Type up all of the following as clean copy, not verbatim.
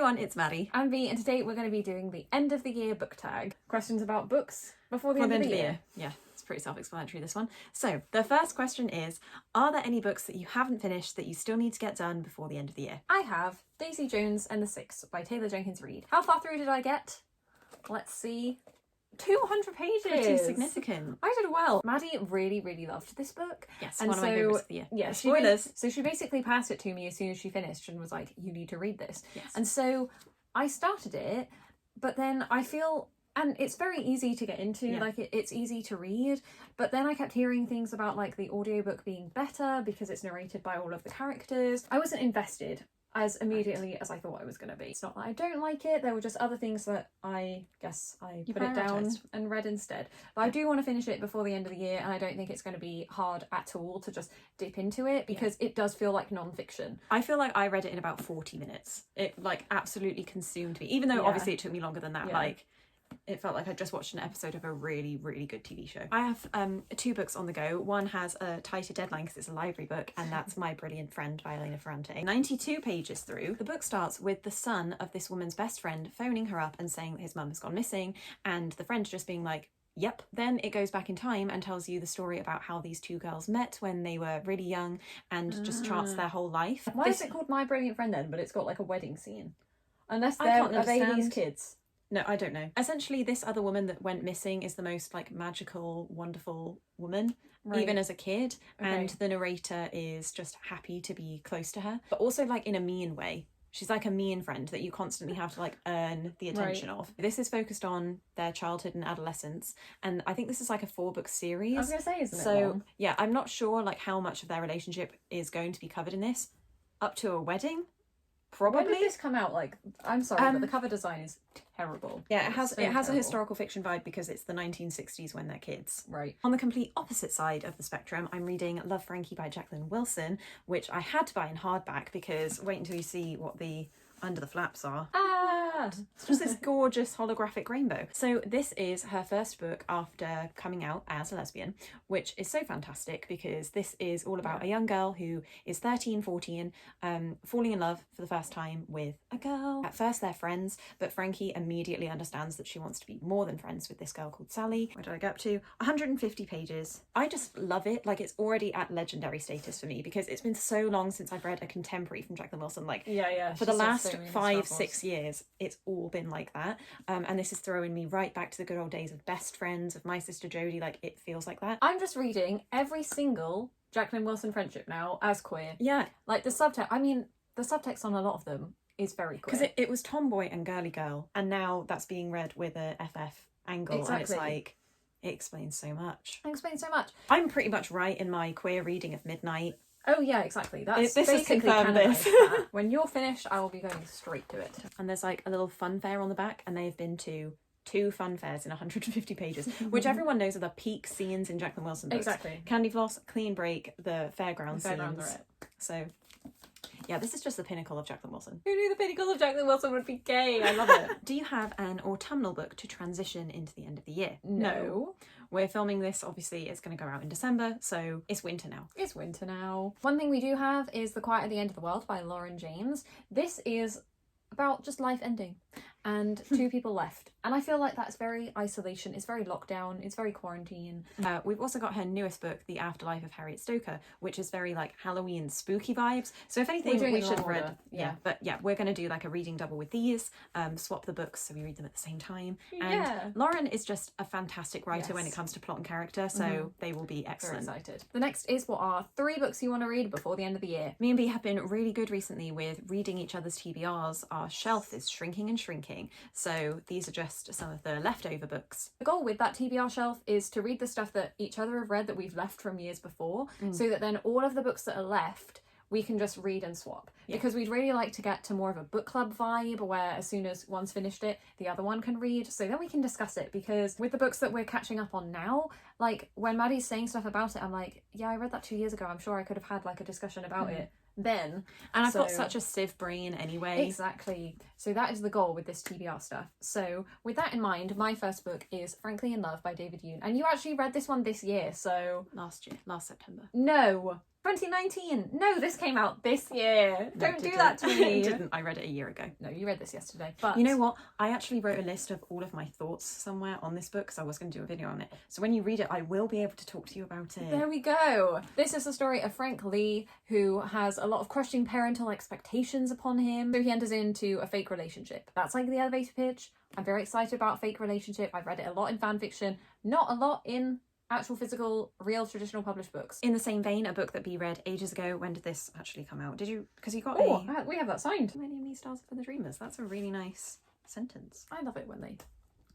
everyone, it's Maddie. And me, and today we're going to be doing the end of the year book tag. Questions about books before the end of the year. Yeah, it's pretty self-explanatory, this one. So, the first question is, are there any books that you haven't finished that you still need to get done before the end of the year? I have Daisy Jones and the Six by Taylor Jenkins Reid. How far through did I get? Let's see. 200 pages. Pretty significant. I did well. Maddie really loved this book. Yes, and one of my favourites of the year. Yeah, spoilers. So she basically passed it to me as soon as she finished and was like, you need to read this. Yes. And so I started it, but then I feel, and it's very easy to get into, like it's easy to read, but then I kept hearing things about like the audiobook being better because it's narrated by all of the characters. I wasn't invested as immediately as I thought I was going to be. It's not that I don't like it, there were just other things that I guess I put it down and read instead. But I do want to finish it before the end of the year, and I don't think it's going to be hard at all to just dip into it because it does feel like non-fiction. I feel like I read it in about 40 minutes. It like absolutely consumed me, even though obviously it took me longer than that. Like, it felt like I just watched an episode of a really good TV show. I have 2 books on the go. One has a tighter deadline because it's a library book, and that's My Brilliant Friend by Elena Ferrante. 92 pages through, the book starts with the son of this woman's best friend phoning her up and saying that his mum has gone missing, and the friend just being like, yep. Then it goes back in time and tells you the story about how these 2 girls met when they were really young and just charts their whole life. Why is it called My Brilliant Friend then, but it's got like a wedding scene? Unless are they these kids? No, I don't know. Essentially, this other woman that went missing is the most like magical, wonderful woman, even as a kid. Okay. And the narrator is just happy to be close to her, but also like in a mean way. She's like a mean friend that you constantly have to like earn the attention of. This is focused on their childhood and adolescence, and I think this is like a 4-book series. I was gonna say, isn't it? So yeah, I'm not sure like how much of their relationship is going to be covered in this. Up to a wedding. Probably. When did this come out? Like, I'm sorry, but the cover design is terrible. Yeah, it has a historical fiction vibe because it's the 1960s when they're kids. Right. On the complete opposite side of the spectrum, I'm reading Love, Frankie by Jacqueline Wilson, which I had to buy in hardback because wait until you see what the under the flaps are. It's just this gorgeous holographic rainbow. So this is her first book after coming out as a lesbian, which is so fantastic because this is all about a young girl who is 13, 14, falling in love for the first time with a girl. At first they're friends, but Frankie immediately understands that she wants to be more than friends with this girl called Sally. Where did I get up to? 150 pages. I just love it. Like, it's already at legendary status for me because it's been so long since I've read a contemporary from Jacqueline Wilson. Like, for the last 5-6 years, it's all been like that. And this is throwing me right back to the good old days of Best Friends, of My Sister Jodie. Like, it feels like that. I'm just reading every single Jacqueline Wilson friendship now as queer. Yeah. Like, the subtext on a lot of them is very queer. Because it was tomboy and girly girl, and now that's being read with a FF angle. Exactly. And it's like, it explains so much. It explains so much. I'm pretty much right in my queer reading of Midnight. Oh yeah, exactly. That's this basically confirmed this. that. When you're finished, I will be going straight to it. And there's like a little fun fair on the back, and they've been to 2 fun fairs in 150 pages, which everyone knows are the peak scenes in Jacqueline Wilson books. Exactly. Candy Floss, Clean Break, the fairground scenes. Are it. So yeah, this is just the pinnacle of Jacqueline Wilson. Who knew the pinnacle of Jacqueline Wilson would be gay? I love it. Do you have an autumnal book to transition into the end of the year? No. We're filming this, obviously, it's going to go out in December, so it's winter now. It's winter now. One thing we do have is The Quiet at the End of the World by Lauren James. This is about just life ending and 2 people left. And I feel like that's very isolation, it's very lockdown, it's very quarantine. We've also got her newest book, The Afterlife of Harriet Stoker, which is very like Halloween spooky vibes. So if anything, we should have read. But we're going to do like a reading double with these, swap the books so we read them at the same time. And Lauren is just a fantastic writer when it comes to plot and character, so they will be excellent. Very excited. The next is what are 3 books you want to read before the end of the year. Me and B have been really good recently with reading each other's TBRs. Our shelf is shrinking and shrinking, so these are just some of the leftover books. The goal with that TBR shelf is to read the stuff that each other have read that we've left from years before, so that then all of the books that are left we can just read and swap. Because we'd really like to get to more of a book club vibe where as soon as one's finished it, the other one can read, so then we can discuss it. Because with the books that we're catching up on now, like when Maddie's saying stuff about it, I'm like, yeah, I read that 2 years ago. I'm sure I could have had like a discussion about it then. And I've got such a sieve brain anyway. Exactly. So that is the goal with this TBR stuff. So with that in mind, my first book is Frankly in Love by David Yoon. And you actually read this one this year, so... Last September. No. 2019. No, this came out this year. No, Don't do that to me. It didn't. I read it a year ago. No, you read this yesterday. But you know what? I actually wrote a list of all of my thoughts somewhere on this book because I was going to do a video on it. So when you read it, I will be able to talk to you about it. There we go. This is the story of Frank Lee, who has a lot of questioning parental expectations upon him. So he enters into a fake relationship. That's like the elevator pitch. I'm very excited about fake relationship. I've read it a lot in fan fiction, not a lot in actual physical, real, traditional published books. In the same vein, a book that B read ages ago. When did this actually come out? Did you? Because you got we have that signed. Many of these stars for the dreamers. That's a really nice sentence. I love it when they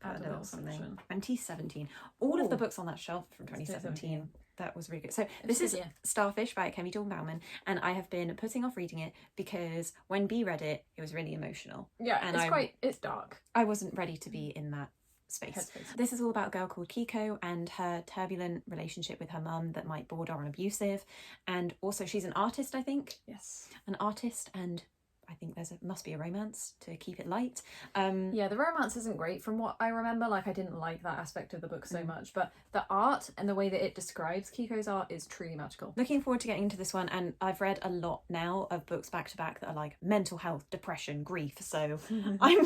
Add a little something. section. 2017. All of the books on that shelf from 2017. That was really good. So this is Starfish by Akemi Bowman, and I have been putting off reading it because when B read it, it was really emotional. Yeah, and it's dark. I wasn't ready to be in that space. This is all about a girl called Kiko and her turbulent relationship with her mum that might border on abusive, and also she's an artist, I think. Yes, an artist, and I think must be a romance to keep it light. Yeah, the romance isn't great from what I remember. Like, I didn't like that aspect of the book so much, but the art and the way that it describes Kiko's art is truly magical. Looking forward to getting into this one, and I've read a lot now of books back to back that are like mental health, depression, grief, so I'm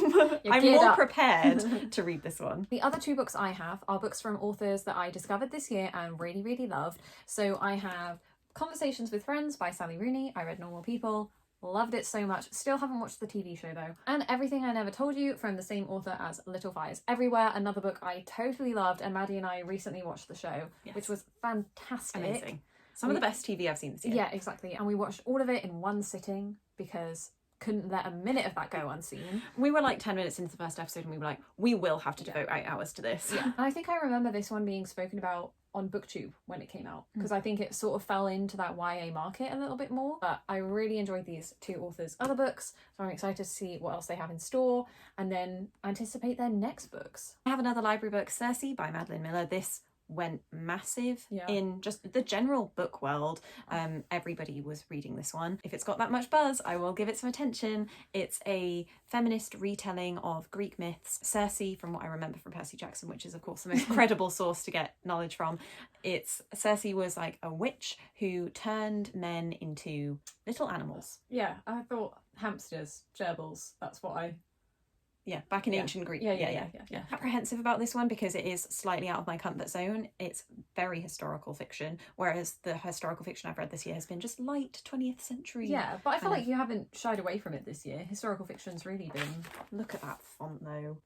more prepared to read this one. The other two books I have are books from authors that I discovered this year and really, really loved. So I have Conversations with Friends by Sally Rooney. I read Normal People. Loved it so much. Still haven't watched the TV show though. And Everything I Never Told You from the same author as Little Fires Everywhere. Another book I totally loved, and Maddie and I recently watched the show, which was fantastic. Amazing. Some of the best TV I've seen this year. Yeah, exactly. And we watched all of it in one sitting because couldn't let a minute of that go unseen. We were like 10 minutes into the first episode and we were like, we will have to devote 8 hours to this. Yeah. And I think I remember this one being spoken about on BookTube when it came out, because I think it sort of fell into that YA market a little bit more. But I really enjoyed these two authors' other books, so I'm excited to see what else they have in store and then anticipate their next books. I have another library book, Circe by Madeleine Miller. This went massive in just the general book world. Everybody was reading this one. If it's got that much buzz, I will give it some attention. It's a feminist retelling of Greek myths. Circe, from what I remember from Percy Jackson, which is of course the most credible source to get knowledge from, Circe was like a witch who turned men into little animals. Yeah, I thought hamsters, gerbils, that's what I... Yeah, back in ancient Greek. Yeah. Apprehensive about this one because it is slightly out of my comfort zone. It's very historical fiction, whereas the historical fiction I've read this year has been just light 20th century. Yeah, but I feel like you haven't shied away from it this year. Historical fiction's really been... Look at that font though.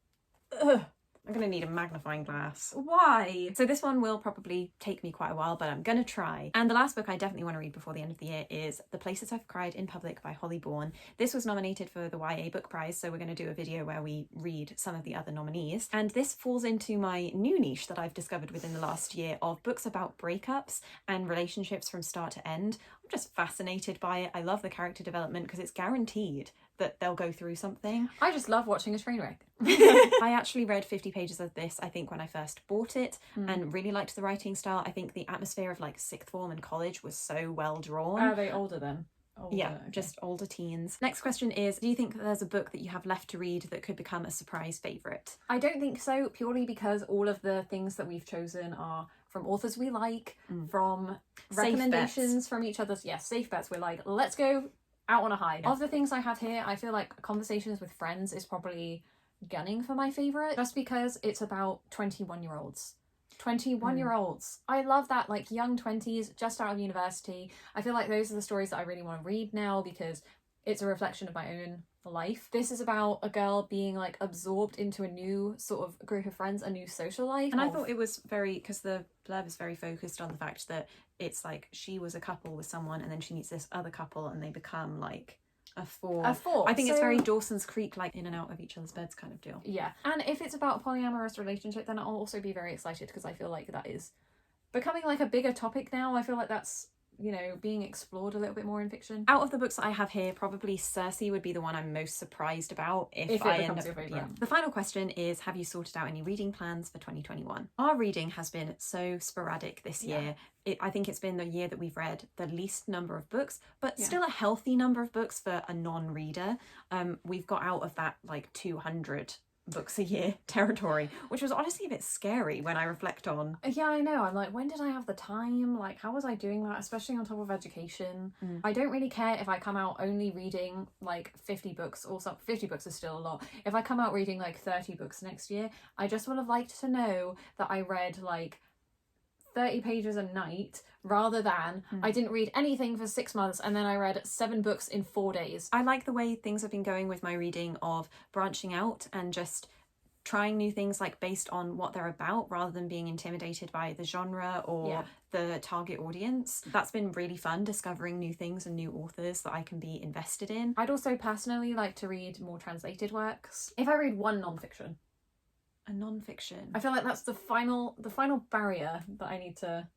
Ugh. I'm going to need a magnifying glass. Why? So this one will probably take me quite a while, but I'm going to try. And the last book I definitely want to read before the end of the year is The Places I've Cried in Public by Holly Bourne. This was nominated for the YA Book Prize, so we're going to do a video where we read some of the other nominees. And this falls into my new niche that I've discovered within the last year of books about breakups and relationships from start to end. I'm just fascinated by it. I love the character development because it's guaranteed that they'll go through something. I just love watching a train wreck. I actually read 50 pages of this, I think, when I first bought it and really liked the writing style. I think the atmosphere of like sixth form and college was so well drawn. Are they older then? Older, yeah, okay. Just older teens. Next question is, do you think that there's a book that you have left to read that could become a surprise favourite? I don't think so, purely because all of the things that we've chosen are from authors we like, from recommendations from each other's, safe bets. We're like, let's go out on a high. Of the things I have here, I feel like Conversations with Friends is probably gunning for my favourite, just because it's about 21-year-olds. 21-year-olds. I love that, like young 20s, just out of university. I feel like those are the stories that I really want to read now because it's a reflection of my own life. This is about a girl being like absorbed into a new sort of group of friends, a new social life. And I thought it was very, because the blurb is very focused on the fact that it's like she was a couple with someone and then she meets this other couple and they become like a four. I think it's very Dawson's Creek, like in and out of each other's beds kind of deal. Yeah. And if it's about a polyamorous relationship, then I'll also be very excited because I feel like that is becoming like a bigger topic now. I feel like that's, you know, being explored a little bit more in fiction. Out of the books that I have here, probably Circe would be the one I'm most surprised about if I end up, your favourite. Yeah. The final question is, have you sorted out any reading plans for 2021? Our reading has been so sporadic this year. I think it's been the year that we've read the least number of books, but still a healthy number of books for a non-reader. We've got out of that like 200 books a year territory, which was honestly a bit scary when I reflect on. Yeah, I know. I'm like, when did I have the time? Like, how was I doing that? Especially on top of education. I don't really care if I come out only reading like 50 books or something. 50 books is still a lot. If I come out reading like 30 books next year, I just would have liked to know that I read like 30 pages a night rather than I didn't read anything for 6 months and then I read 7 books in 4 days. I like the way things have been going with my reading of branching out and just trying new things like based on what they're about rather than being intimidated by the genre or the target audience. That's been really fun, discovering new things and new authors that I can be invested in. I'd also personally like to read more translated works. If I read one non-fiction. A non-fiction. I feel like that's the final barrier that I need to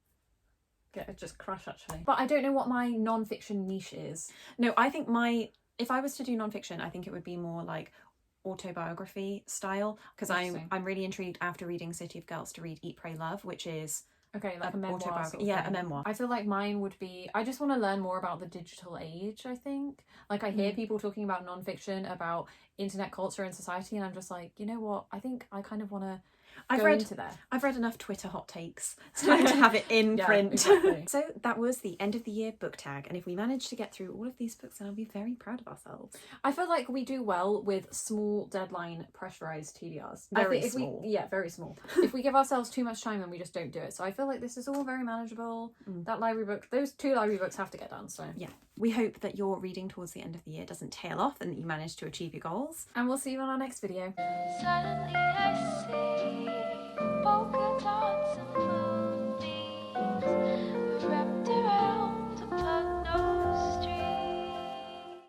just crush, actually. But I don't know what my non-fiction niche is. No, I think if I was to do non-fiction, I think it would be more like autobiography style, because I'm really intrigued after reading City of Girls to read Eat, Pray, Love, which is okay, like a memoir sort of yeah, thing. a memoir. I feel like mine would be, I just want to learn more about the digital age, I think. Like, I hear people talking about non-fiction, about internet culture and society, and I'm just like, you know what, I think I kind of want to I've read enough Twitter hot takes to have it in print. Exactly. So that was the end of the year book tag, and if we manage to get through all of these books, then I'll be very proud of ourselves. I feel like we do well with small deadline pressurized TDRs. Very small. Very small. If we give ourselves too much time, then we just don't do it. So I feel like this is all very manageable. That library book, those 2 library books have to get done. So yeah, we hope that your reading towards the end of the year doesn't tail off and that you manage to achieve your goals. And we'll see you on our next video. Suddenly I see polka dots and moon.